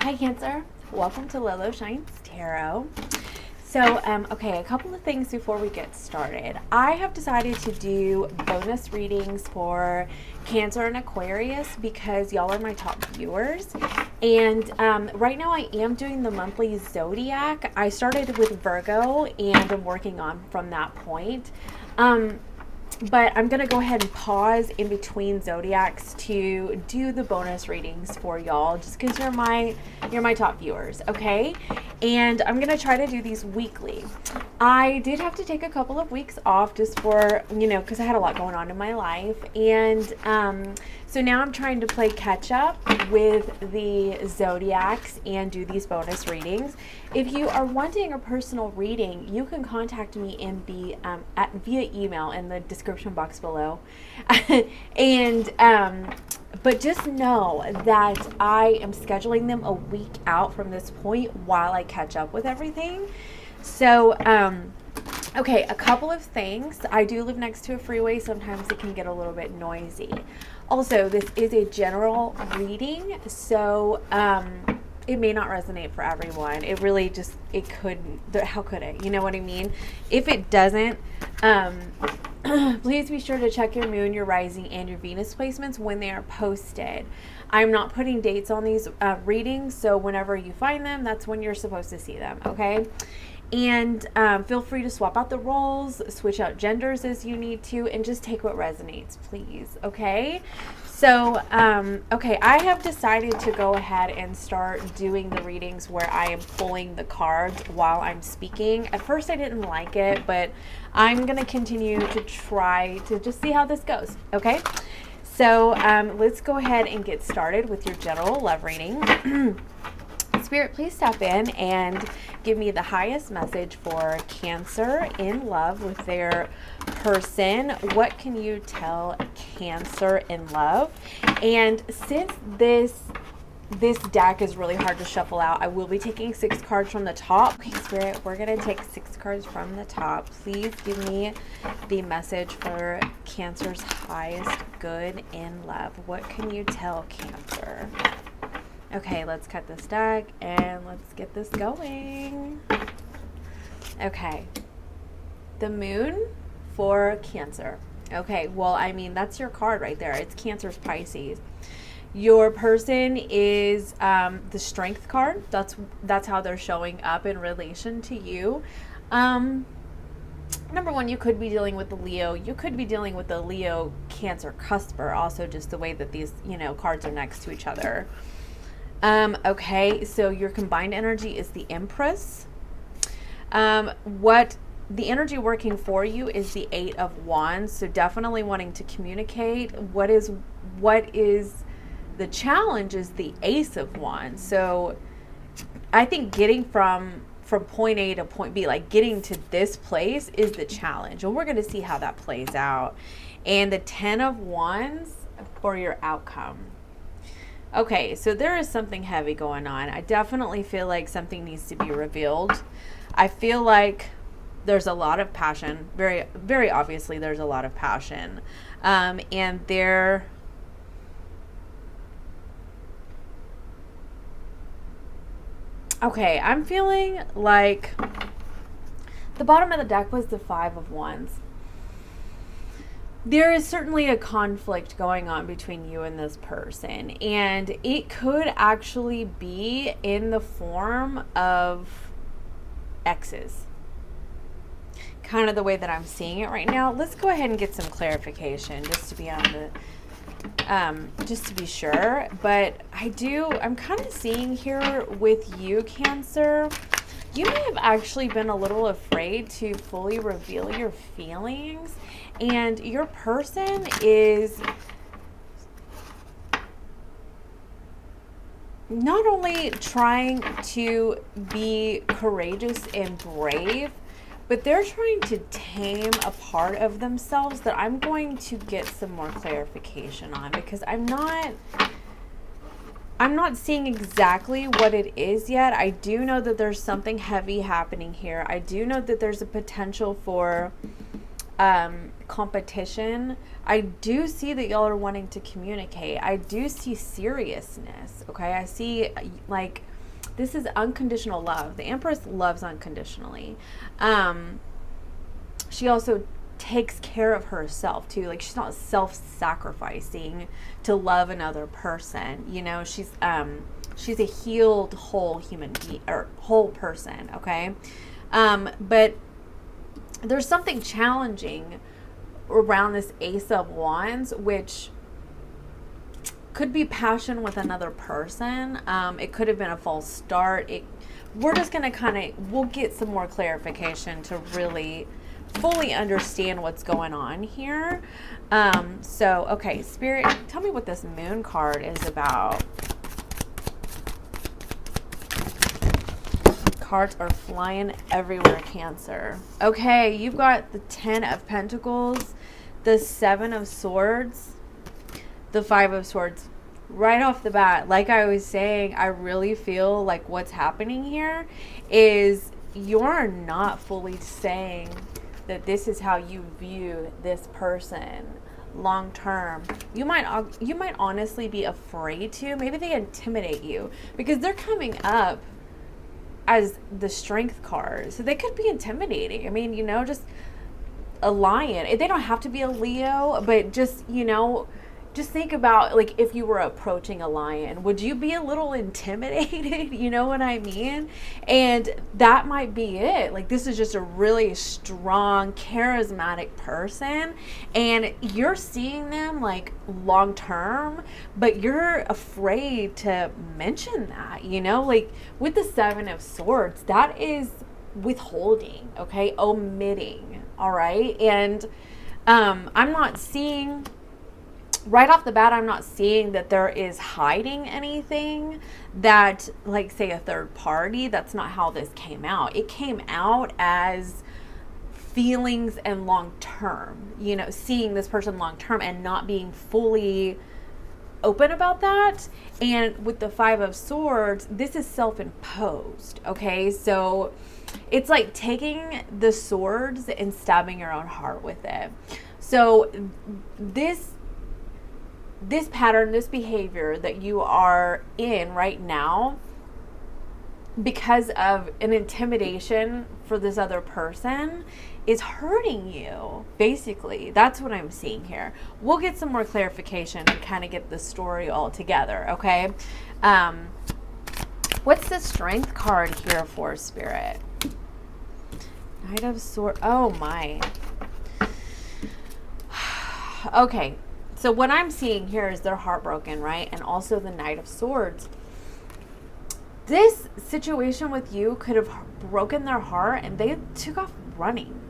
Hi Cancer, welcome to Lolo Shines Tarot. So, okay, a couple of things before we get started. I have decided to do bonus readings for Cancer and Aquarius because y'all are my top viewers. And right now I am doing the monthly zodiac. I started with Virgo and I'm working on from that point. But I'm going to go ahead and pause in between zodiacs to do the bonus readings for y'all just because you're my top viewers, okay? And I'm going to try to do these weekly. I did have to take a couple of weeks off just for, because I had a lot going on in my life. And so now I'm trying to play catch up with the zodiacs and do these bonus readings. If you are wanting a personal reading, you can contact me in the via email in the description box below. And but just know that I am scheduling them a week out from this point while I catch up with everything. So okay, a couple of things. I do live next to a freeway. Sometimes it can get a little bit noisy. Also, this is a general reading, so it may not resonate for everyone. It really just, it couldn't. How could it? You know what I mean? If it doesn't, please be sure to check your moon, your rising, and your Venus placements when they are posted. I'm not putting dates on these readings, so whenever you find them, that's when you're supposed to see them, okay? And feel free to swap out the roles, switch out genders as you need to, and just take what resonates, please, okay? So, okay, I have decided to go ahead and start doing the readings where I am pulling the cards while I'm speaking. At first, I didn't like it, but I'm going to continue to try to just see how this goes, okay? So, let's go ahead and get started with your general love reading. Spirit, please step in and give me the highest message for Cancer in love with their person. What can you tell Cancer in love? And since this deck is really hard to shuffle out, I will be taking 6 cards from the top. Okay, Spirit, we're going to take 6 cards from the top. Please give me the message for Cancer's highest good in love. What can you tell Cancer? Okay, let's cut this deck and let's get this going. Okay, the moon for Cancer. Okay, well, I mean, that's your card right there. It's Cancer's Pisces. Your person is the Strength card. That's how they're showing up in relation to you. Number one, you could be dealing with the Leo. You could be dealing with the Leo Cancer cusper, also just the way that these, cards are next to each other. Okay, so your combined energy is the Empress. What the energy working for you is the 8 of Wands, so definitely wanting to communicate. What is the challenge is the Ace of Wands. So I think getting from point A to point B, like getting to this place, is the challenge. And we're going to see how that plays out. And the 10 of Wands for your outcome. Okay, so there is something heavy going on. I definitely feel like something needs to be revealed. I feel like there's a lot of passion. Very, very obviously there's a lot of passion. And there... Okay, I'm feeling like the bottom of the deck was the 5 of Wands. There is certainly a conflict going on between you and this person, and it could actually be in the form of exes. Kind of the way that I'm seeing it right now. Let's go ahead and get some clarification just to be on the just to be sure. But I'm kind of seeing here with you, Cancer, you may have actually been a little afraid to fully reveal your feelings. And your person is not only trying to be courageous and brave, but they're trying to tame a part of themselves that I'm going to get some more clarification on, because I'm not seeing exactly what it is yet. I do know that there's something heavy happening here. I do know that there's a potential for competition. I do see that y'all are wanting to communicate. I do see seriousness. Okay. I see like this is unconditional love. The Empress loves unconditionally. She also takes care of herself too. Like she's not self-sacrificing to love another person. You know, she's a healed whole human being or whole person. Okay. But there's something challenging around this Ace of Wands, which could be passion with another person. It could have been a false start. We're just going to we'll get some more clarification to really fully understand what's going on here. So, okay, Spirit, tell me what this Moon card is about. Cards are flying everywhere, Cancer. Okay, you've got the 10 of Pentacles, the 7 of Swords, the 5 of Swords. Right off the bat, like I was saying, I really feel like what's happening here is you're not fully saying that this is how you view this person long term. You might honestly be afraid to. Maybe they intimidate you because they're coming up as the Strength card. So they could be intimidating. I mean, you know, just a lion. They don't have to be a Leo, but just, you know, just think about, like, if you were approaching a lion, would you be a little intimidated? You know what I mean? And that might be it. Like, this is just a really strong, charismatic person, and you're seeing them, like, long term, but you're afraid to mention that, you know? Like, with the 7 of Swords, that is withholding, okay? Omitting, all right? And I'm not seeing... Right off the bat, I'm not seeing that there is hiding anything that, like, say, a third party. That's not how this came out. It came out as feelings and long term, you know, seeing this person long term and not being fully open about that. And with the 5 of Swords, this is self-imposed, okay? So it's like taking the swords and stabbing your own heart with it. So this pattern, this behavior that you are in right now because of an intimidation for this other person is hurting you, basically. That's what I'm seeing here. We'll get some more clarification and kind of get the story all together, okay? What's the Strength card here for, Spirit? Knight of Swords. Oh, my. Okay. So what I'm seeing here is they're heartbroken, right? And also the Knight of Swords. This situation with you could have broken their heart and they took off running.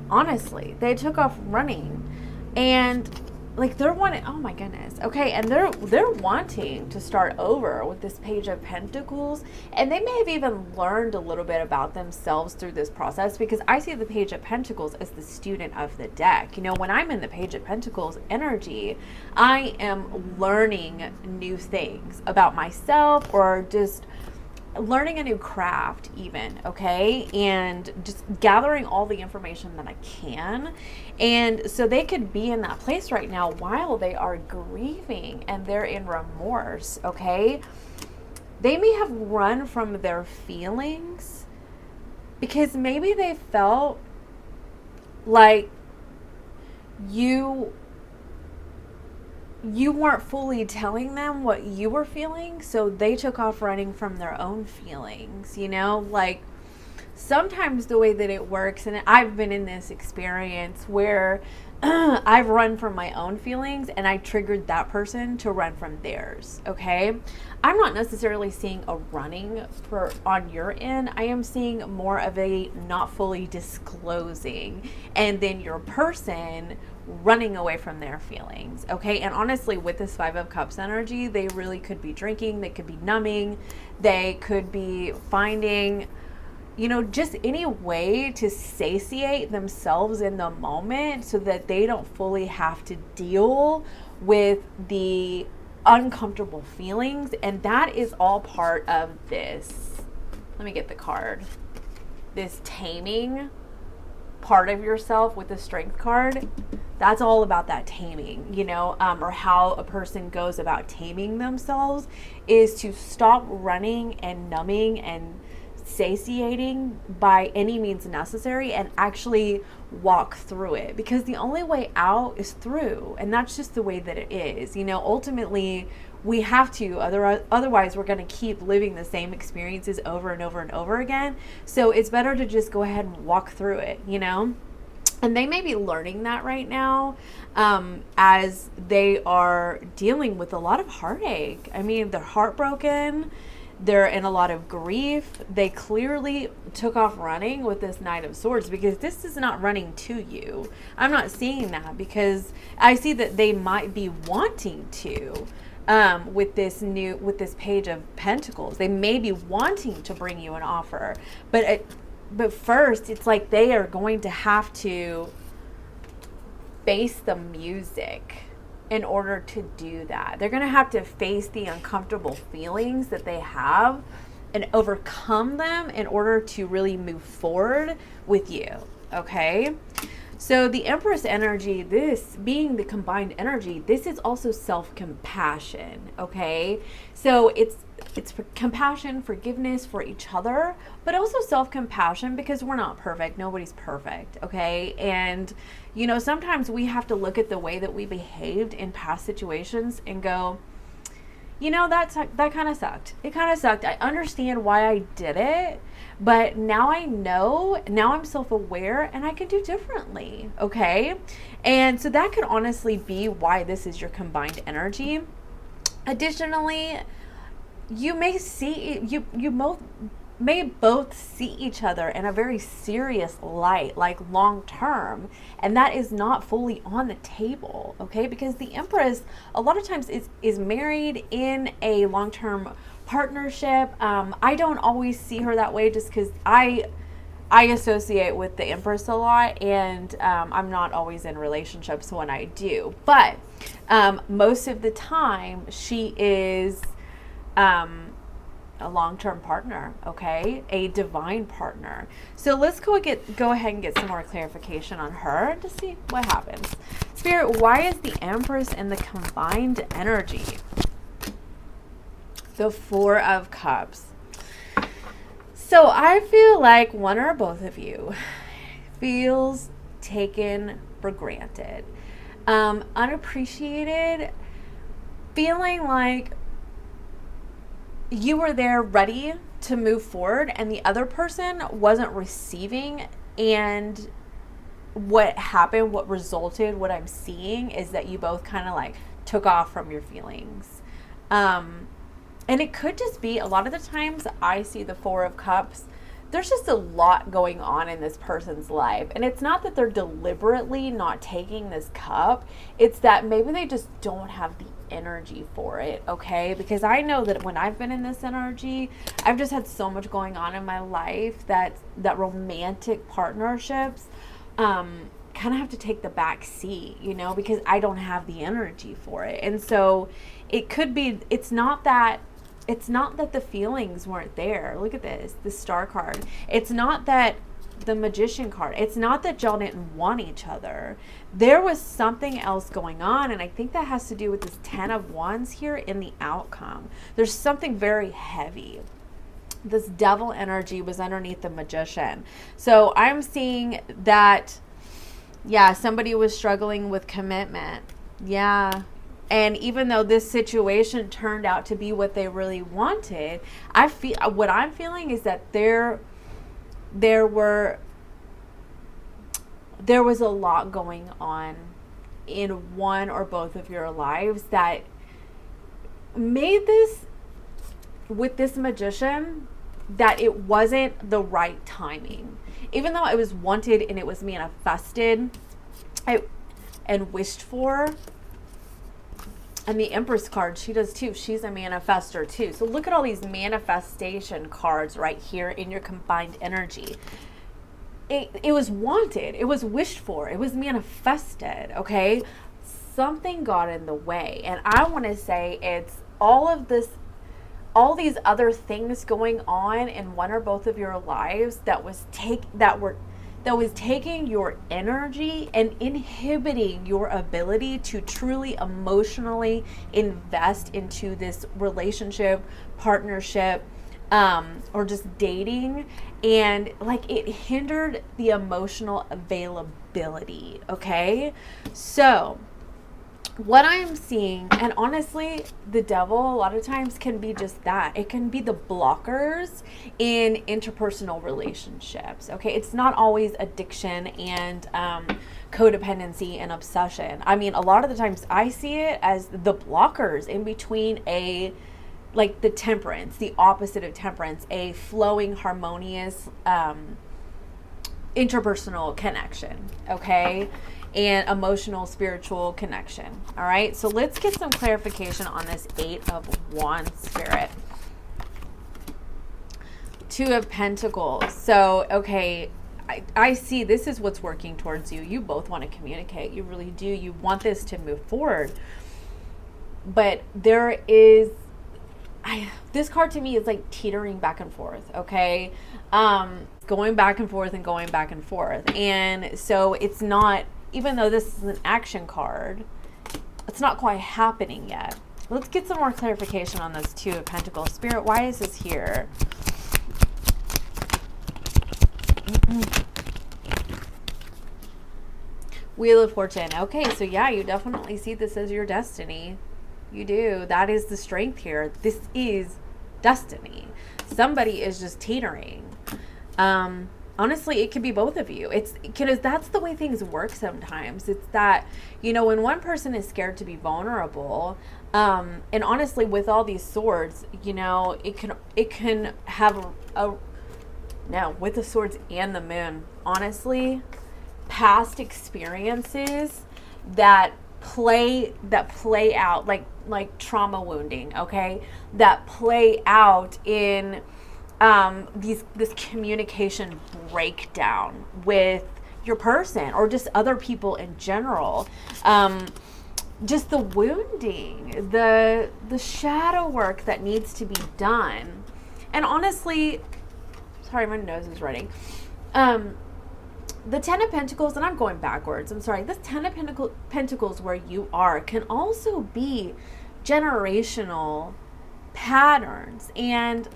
Honestly, they took off running. And like they're wanting, oh my goodness. Okay, and they're wanting to start over with this Page of Pentacles. And they may have even learned a little bit about themselves through this process, because I see the Page of Pentacles as the student of the deck. You know, when I'm in the Page of Pentacles energy, I am learning new things about myself, or just learning a new craft even, okay? And just gathering all the information that I can. And so they could be in that place right now while they are grieving and they're in remorse, okay? They may have run from their feelings because maybe they felt like you weren't fully telling them what you were feeling, so they took off running from their own feelings, you know? Like, sometimes the way that it works, and I've been in this experience where I've run from my own feelings and I triggered that person to run from theirs, okay? I'm not necessarily seeing a running on your end. I am seeing more of a not fully disclosing, and then your person running away from their feelings, okay? And honestly, with this 5 of Cups energy, they really could be drinking, they could be numbing, they could be finding, you know, just any way to satiate themselves in the moment so that they don't fully have to deal with the uncomfortable feelings. And that is all part of this. Let me get the card. This taming part of yourself with the Strength card, that's all about that taming, you know, or how a person goes about taming themselves is to stop running and numbing and satiating by any means necessary and actually walk through it, because the only way out is through, and that's just the way that it is. You know, ultimately we have to, otherwise we're going to keep living the same experiences over and over and over again. So it's better to just go ahead and walk through it, you know. And they may be learning that right now, as they are dealing with a lot of heartache. I mean, they're heartbroken. They're in a lot of grief. They clearly took off running with this Knight of Swords, because this is not running to you. I'm not seeing that, because I see that they might be wanting to, with this Page of Pentacles. They may be wanting to bring you an offer, but first it's like they are going to have to face the music in order to do that. They're going to have to face the uncomfortable feelings that they have and overcome them in order to really move forward with you. Okay. So the Empress energy, this being the combined energy, this is also self-compassion. Okay. So it's for compassion, forgiveness for each other, but also self-compassion, because we're not perfect. Nobody's perfect. Okay. And, you know, sometimes we have to look at the way that we behaved in past situations and go, you know, that kind of sucked. It kind of sucked. I understand why I did it, but now I know, now I'm self-aware and I can do differently. Okay. And so that could honestly be why this is your combined energy. Additionally, you may see, you may both see each other in a very serious light, like long term, and that is not fully on the table. Okay. Because the Empress a lot of times is married in a long-term partnership. I don't always see her that way, just because I associate with the Empress a lot, and I'm not always in relationships when I do, but most of the time she is a long-term partner. Okay. A divine partner. So let's go ahead and get some more clarification on her to see what happens. Spirit, why is the Empress in the combined energy? The Four of Cups. So I feel like one or both of you feels taken for granted, unappreciated, feeling like you were there ready to move forward and the other person wasn't receiving. And what happened, what resulted, what I'm seeing is that you both kind of like took off from your feelings. And it could just be, a lot of the times I see the Four of Cups, there's just a lot going on in this person's life. And it's not that they're deliberately not taking this cup. It's that maybe they just don't have the energy for it. Okay. Because I know that when I've been in this energy, I've just had so much going on in my life that romantic partnerships, kind of have to take the back seat, you know, because I don't have the energy for it. And so it could be, it's not that the feelings weren't there. Look at this Star card. It's not that the Magician card. It's not that y'all didn't want each other. There was something else going on, and I think that has to do with this 10 of Wands here in the outcome. There's something very heavy. This Devil energy was underneath the Magician. So I'm seeing that, yeah, somebody was struggling with commitment. Yeah. And even though this situation turned out to be what they really wanted, what I'm feeling is that there was a lot going on in one or both of your lives that made this, with this Magician, that it wasn't the right timing. Even though it was wanted and it was manifested and wished for. And the Empress card, she does too. She's a manifester too. So look at all these manifestation cards right here in your combined energy. It was wanted. It was wished for. It was manifested. Okay. Something got in the way. And I want to say it's all these other things going on in one or both of your lives that were that was taking your energy and inhibiting your ability to truly emotionally invest into this relationship, partnership, or just dating. And like, it hindered the emotional availability. Okay. So what I am seeing, and honestly, the devil a lot of times can be just that. It can be the blockers in interpersonal relationships. Okay. It's not always addiction and codependency and obsession. I mean, a lot of the times I see it as the blockers in between like the temperance, the opposite of temperance, a flowing, harmonious interpersonal connection. Okay. And emotional, spiritual connection. All right. So let's get some clarification on this 8 of Wands, Spirit. 2 of Pentacles. So, okay, I see this is what's working towards you. You both want to communicate. You really do. You want this to move forward. But there is, this card to me is like teetering back and forth. Okay. Going back and forth and going back and forth. And so it's not, even though this is an action card, it's not quite happening yet. Let's get some more clarification on this 2 of Pentacles. Spirit, why is this here? Wheel of Fortune. Okay, so yeah, you definitely see this as your destiny. You do. That is the strength here. This is destiny. Somebody is just teetering. Honestly, it could be both of you. It's because that's the way things work sometimes. It's that, you know, when one person is scared to be vulnerable, and honestly, with all these swords, you know, it can have now with the swords and the moon, honestly, past experiences that play out like trauma wounding, okay, that play out in this communication breakdown with your person or just other people in general. Just the wounding, the shadow work that needs to be done. And honestly, sorry, my nose is running. The 10 of Pentacles, and I'm going backwards, I'm sorry. This 10 of Pentacles where you are can also be generational patterns. And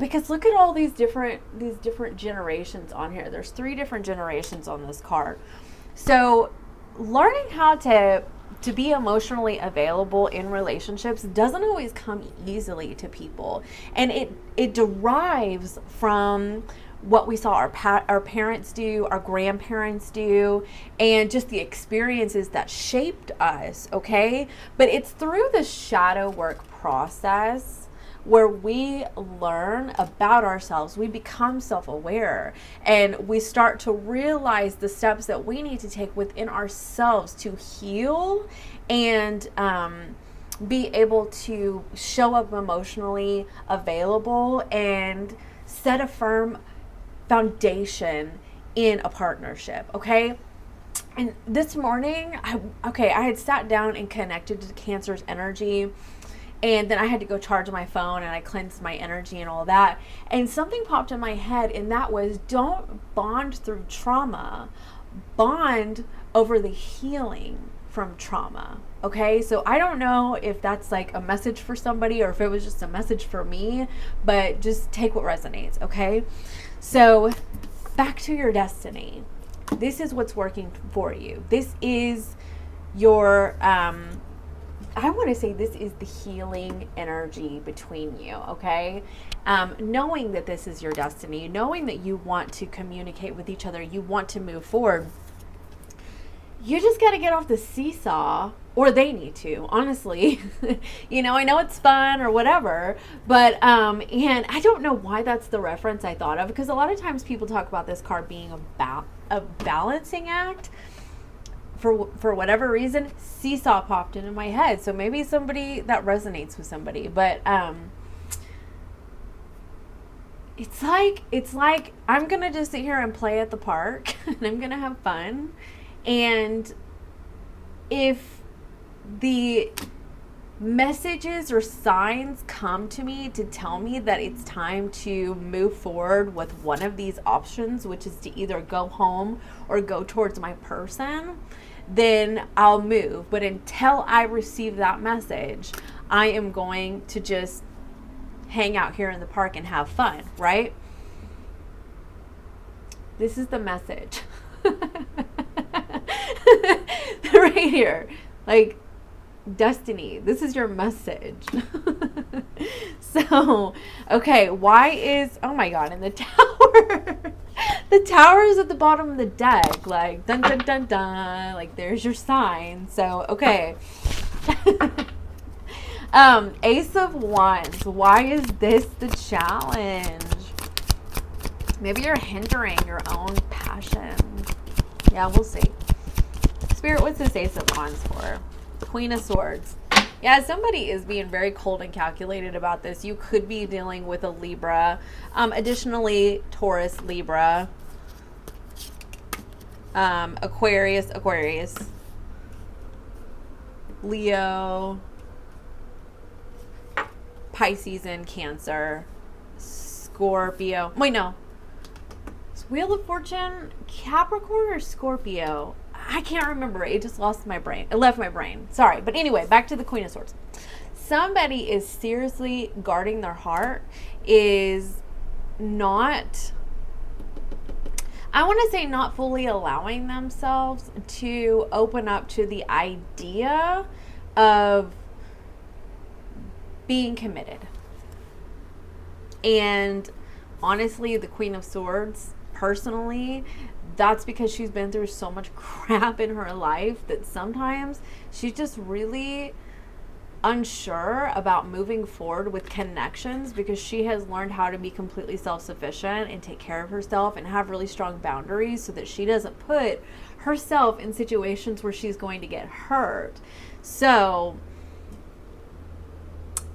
because look at all these different generations on here. There's 3 different generations on this card. So learning how to be emotionally available in relationships doesn't always come easily to people. And it derives from what we saw our parents do, our grandparents do, and just the experiences that shaped us, okay? But it's through the shadow work process where we learn about ourselves, we become self-aware, and we start to realize the steps that we need to take within ourselves to heal and be able to show up emotionally available and set a firm foundation in a partnership, okay? And this morning, I had sat down and connected to Cancer's energy, and then I had to go charge my phone, and I cleansed my energy and all that. And something popped in my head, and that was, don't bond through trauma. Bond over the healing from trauma. Okay, so I don't know if that's like a message for somebody or if it was just a message for me, but just take what resonates, okay? So back to your destiny. This is what's working for you. This is your, I want to say this is the healing energy between you, okay? Knowing that this is your destiny, knowing that you want to communicate with each other, you want to move forward, you just got to get off the seesaw, or they need to, honestly. You know, I know it's fun or whatever, but, and I don't know why that's the reference I thought of, because a lot of times people talk about this card being a balancing act. For whatever reason, seesaw popped into my head. So maybe somebody that resonates with somebody, but, it's like I'm going to just sit here and play at the park and I'm going to have fun. And if the messages or signs come to me to tell me that it's time to move forward with one of these options, which is to either go home or go towards my person, then I'll move. But until I receive that message, I am going to just hang out here in the park and have fun, right? This is the message. Right here. Like, destiny, this is your message. So, okay, why is, oh my god, and the tower, the tower is at the bottom of the deck, like, dun dun dun dun, like, there's your sign. So, okay. Ace of Wands, why is this the challenge? Maybe you're hindering your own passion. Yeah, we'll see. Spirit, what's this Ace of Wands for? Queen of Swords. Yeah, somebody is being very cold and calculated about this. You could be dealing with a Libra. Additionally, Taurus, Libra. Aquarius, Leo, Pisces and Cancer, Scorpio. Wait, no. Wheel of Fortune, Capricorn or Scorpio? I can't remember. It just lost my brain. It left my brain. Sorry. But anyway, back to the Queen of Swords. Somebody is seriously guarding their heart, is not, I want to say not fully allowing themselves to open up to the idea of being committed. And honestly, the Queen of Swords, personally, that's because she's been through so much crap in her life that sometimes she's just really unsure about moving forward with connections, because she has learned how to be completely self-sufficient and take care of herself and have really strong boundaries so that she doesn't put herself in situations where she's going to get hurt. So,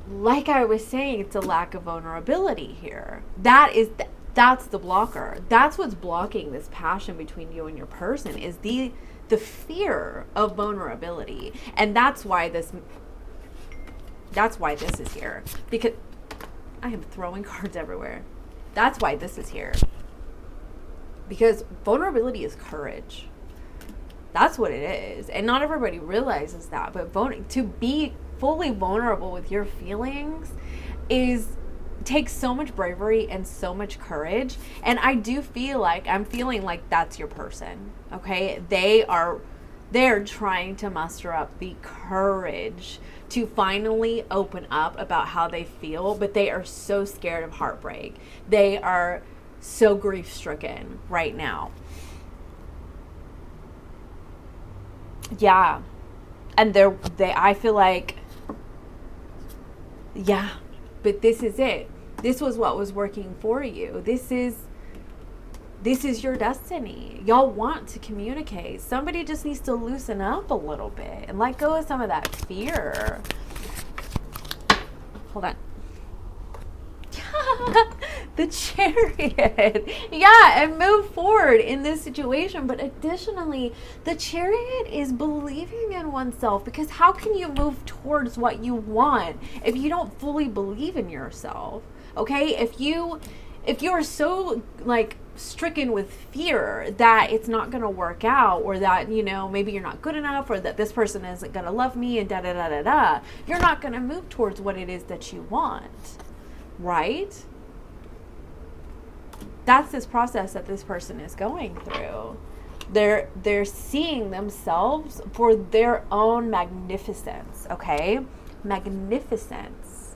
like I was saying, it's a lack of vulnerability here. That's the blocker. That's what's blocking this passion between you and your person, is the fear of vulnerability. And that's why this is here. Because I am throwing cards everywhere. That's why this is here. Because vulnerability is courage. That's what it is. And not everybody realizes that. But to be fully vulnerable with your feelings takes so much bravery and so much courage. And I do feel like, I'm feeling like that's your person. Okay? They're trying to muster up the courage to finally open up about how they feel, but they are so scared of heartbreak. They are so grief-stricken right now. Yeah. And I feel like, yeah, but this is it. This was what was working for you. This is your destiny. Y'all want to communicate. Somebody just needs to loosen up a little bit and let go of some of that fear. Hold on. The Chariot. Yeah, and move forward in this situation. But additionally, the Chariot is believing in oneself, because how can you move towards what you want if you don't fully believe in yourself? Okay? If you are so like stricken with fear that it's not going to work out, or that, you know, maybe you're not good enough, or that this person isn't going to love me, and you're not going to move towards what it is that you want. Right? That's this process that this person is going through. They're seeing themselves for their own magnificence, okay? Magnificence.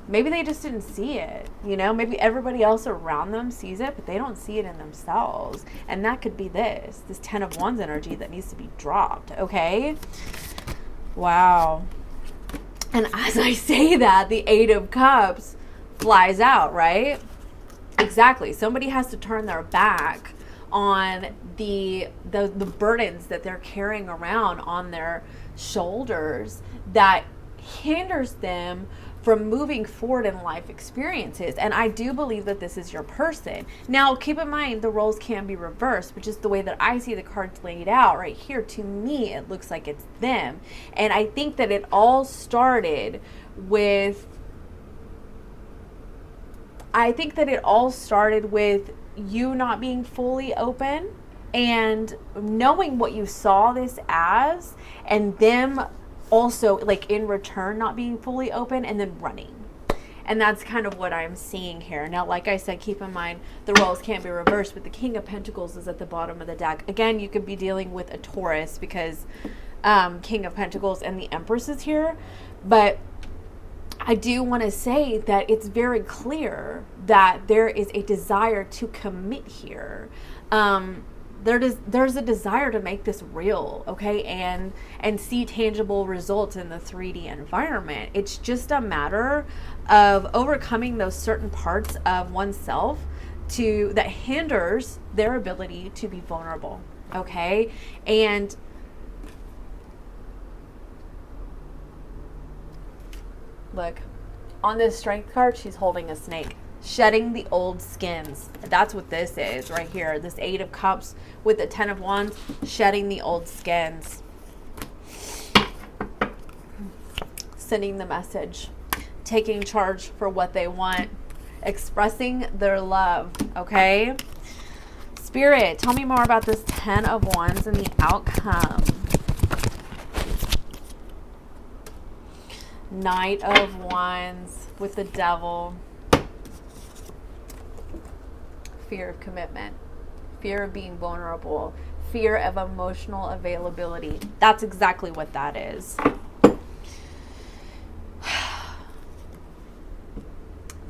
Maybe they just didn't see it, you know? Maybe everybody else around them sees it, but they don't see it in themselves. And that could be this 10 of Wands energy that needs to be dropped, okay? Wow. And as I say that, the 8 of Cups flies out, right? Exactly. Somebody has to turn their back on the burdens that they're carrying around on their shoulders that hinders them from moving forward in life experiences. And I do believe that this is your person. Now, keep in mind, the roles can be reversed, but just the way that I see the cards laid out right here, to me, it looks like it's them. And I think that it all started with, you not being fully open and knowing what you saw this as, and them also, like, in return not being fully open and then running. And that's kind of what I'm seeing here. Now, like I said, keep in mind the roles can't be reversed, but the King of Pentacles is at the bottom of the deck. Again, you could be dealing with a Taurus because King of Pentacles and the Empress is here. But I do want to say that it's very clear that there is a desire to commit here. There's a desire to make this real, okay, and see tangible results in the 3D environment. It's just a matter of overcoming those certain parts of oneself that hinders their ability to be vulnerable, okay? And look, on this Strength card, she's holding a snake. Shedding the old skins. That's what this is right here. This 8 of Cups with the 10 of Wands. Shedding the old skins. Sending the message. Taking charge for what they want. Expressing their love. Okay? Spirit, tell me more about this 10 of Wands and the outcome. Knight of Wands with the Devil. Fear of commitment, fear of being vulnerable, fear of emotional availability. That's exactly what that is.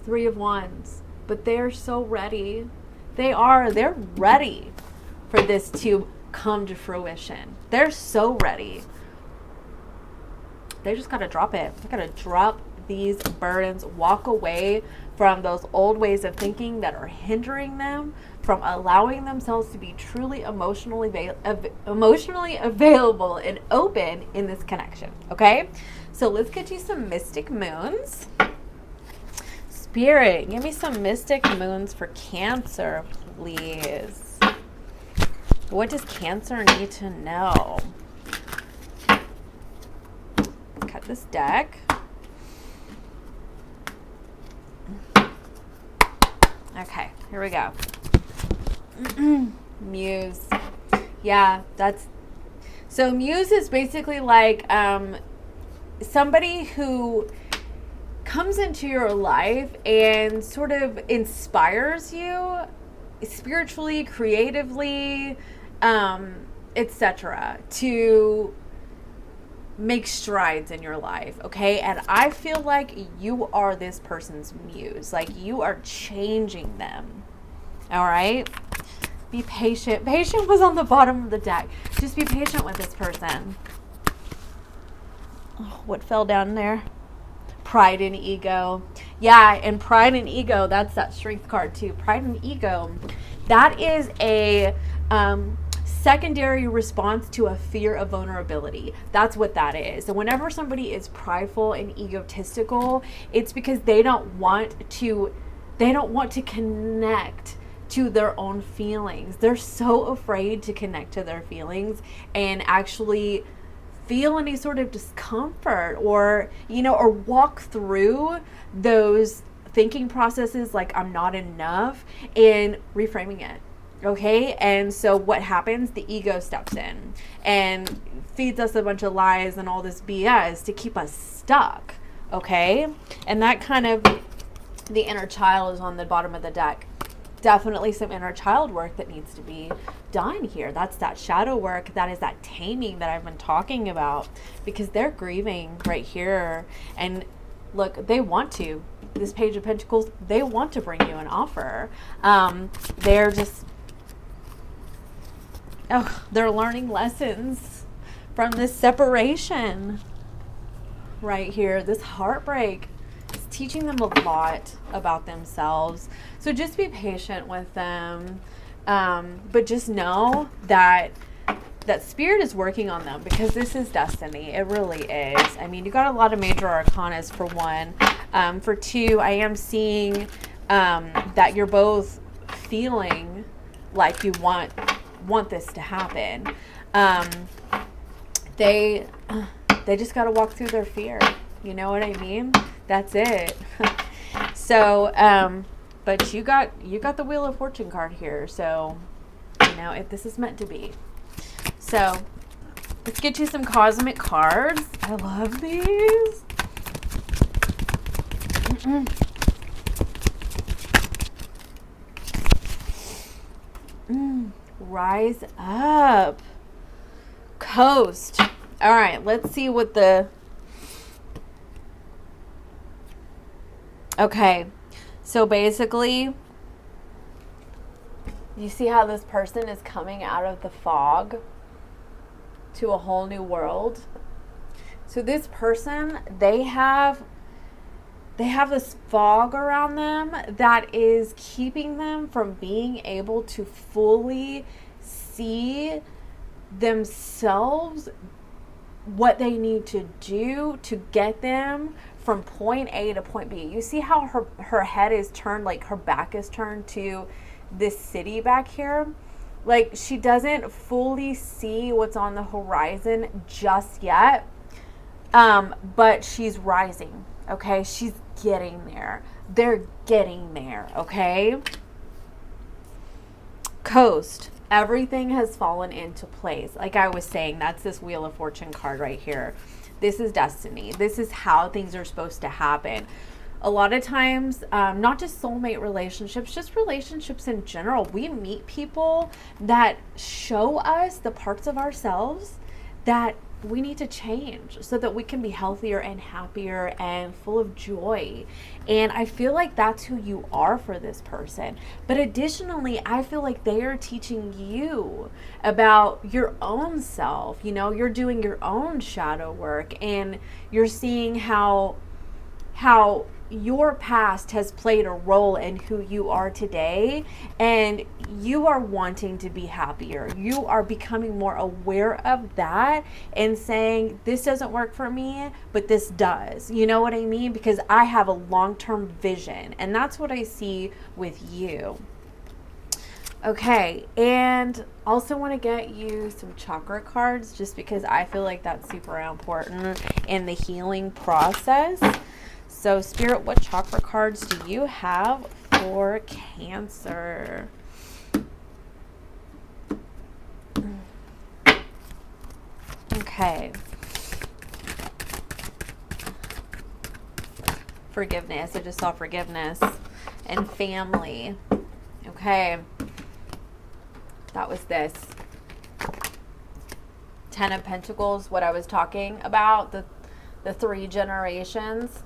3 of Wands, but they're so ready. They're ready for this to come to fruition. They're so ready. They just got to drop it. They got to drop these burdens, walk away from those old ways of thinking that are hindering them from allowing themselves to be truly emotionally available and open in this connection. Okay, so let's get you some mystic moons. Spirit, give me some mystic moons for Cancer, please. What does Cancer need to know? Cut this deck. Okay, here we go. Muse. Yeah, so Muse is basically like somebody who comes into your life and sort of inspires you spiritually, creatively, etc., to make strides in your life, okay? And I feel like you are this person's muse. Like, you are changing them, all right? Be patient. Patient was on the bottom of the deck. Just be patient with this person. Oh, what fell down there? Pride and ego. Yeah, and pride and ego, that's that Strength card too. Pride and ego. That is a secondary response to a fear of vulnerability. That's what that is. And whenever somebody is prideful and egotistical, it's because they don't want to connect to their own feelings. They're so afraid to connect to their feelings and actually feel any sort of discomfort or walk through those thinking processes like I'm not enough and reframing it. Okay, and so what happens? The ego steps in and feeds us a bunch of lies and all this BS to keep us stuck. Okay, and that kind of, the inner child is on the bottom of the deck. Definitely some inner child work that needs to be done here. That's that shadow work. That is that taming that I've been talking about, because they're grieving right here. And look, they want to. This Page of Pentacles, they want to bring you an offer. They're learning lessons from this separation right here. This heartbreak is teaching them a lot about themselves. So just be patient with them. But just know that Spirit is working on them, because this is destiny. It really is. I mean, you got a lot of major arcanas for one. For 2, I am seeing that you're both feeling like you want this to happen. They just got to walk through their fear. You know what I mean? That's it. So, but you got the Wheel of Fortune card here. So, you know, this is meant to be. So, let's get you some cosmic cards. I love these. Rise up. Coast. All right, let's see what the... Okay, so basically, you see how this person is coming out of the fog to a whole new world? So this person, they have this fog around them that is keeping them from being able to fully see themselves, what they need to do to get them from point A to point B. You see how her head is turned, like her back is turned to this city back here? Like, she doesn't fully see what's on the horizon just yet, but she's rising, okay? She's getting there. They're getting there, okay? Coast. Everything has fallen into place. Like I was saying, that's this Wheel of Fortune card right here. This is destiny. This is how things are supposed to happen. A lot of times, not just soulmate relationships, just relationships in general, we meet people that show us the parts of ourselves that we need to change so that we can be healthier and happier and full of joy. And I feel like that's who you are for this person. But additionally, I feel like they are teaching you about your own self. You know, you're doing your own shadow work, and you're seeing how your past has played a role in who you are today, and you are wanting to be happier. You are becoming more aware of that and saying, this doesn't work for me, but this does. You know what I mean? Because I have a long-term vision, and that's what I see with you. Okay, and also want to get you some chakra cards, just because I feel like that's super important in the healing process. So, Spirit, what chakra cards do you have for Cancer? Okay. Forgiveness. I just saw forgiveness. And family. Okay. That was this. 10 of Pentacles, what I was talking about, the 3 generations.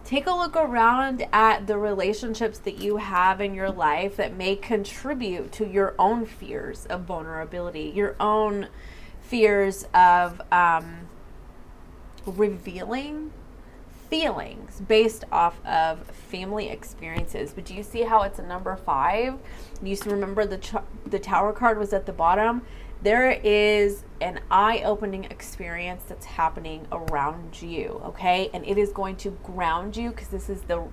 Take a look around at the relationships that you have in your life that may contribute to your own fears of vulnerability, your own fears of revealing feelings based off of family experiences. But do you see how it's a number 5? You remember the Tower card was at the bottom. There is an eye-opening experience that's happening around you, okay? And it is going to ground you, because this is the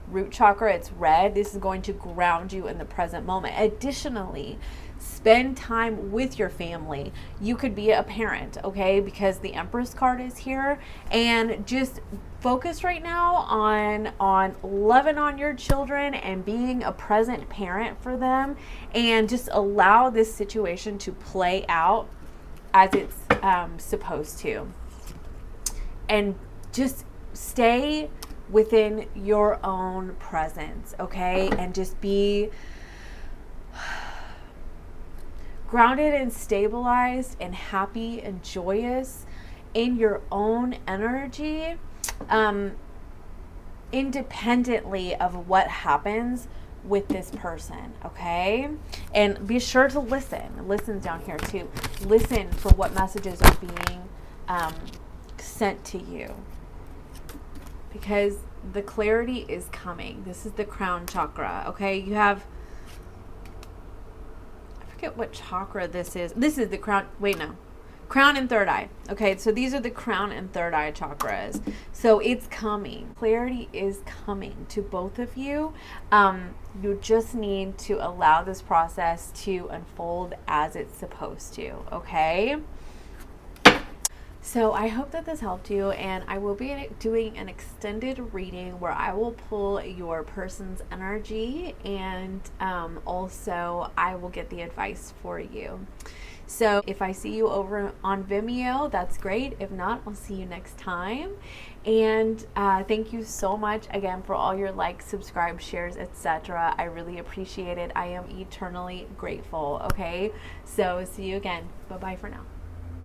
root chakra, it's red. This is going to ground you in the present moment. Additionally, spend time with your family. You could be a parent, okay? Because the Empress card is here. And just focus right now on loving on your children and being a present parent for them, and just allow this situation to play out as it's supposed to. And just stay within your own presence, okay? And just be grounded and stabilized and happy and joyous in your own energy, independently of what happens with this person, okay? And be sure to listen down here too. Listen for what messages are being sent to you, because the clarity is coming. This is the crown chakra, okay? You have, I forget what chakra this is. This is the crown. Wait, no. Crown and third eye. Okay, so these are the crown and third eye chakras. So it's coming. Clarity is coming to both of you. You just need to allow this process to unfold as it's supposed to, okay? So I hope that this helped you, and I will be doing an extended reading where I will pull your person's energy, and also I will get the advice for you. So if I see you over on Vimeo, that's great. If not, I'll see you next time. And thank you so much again for all your likes, subscribe, shares, etc. I really appreciate it. I am eternally grateful. Okay, so see you again. Bye-bye for now.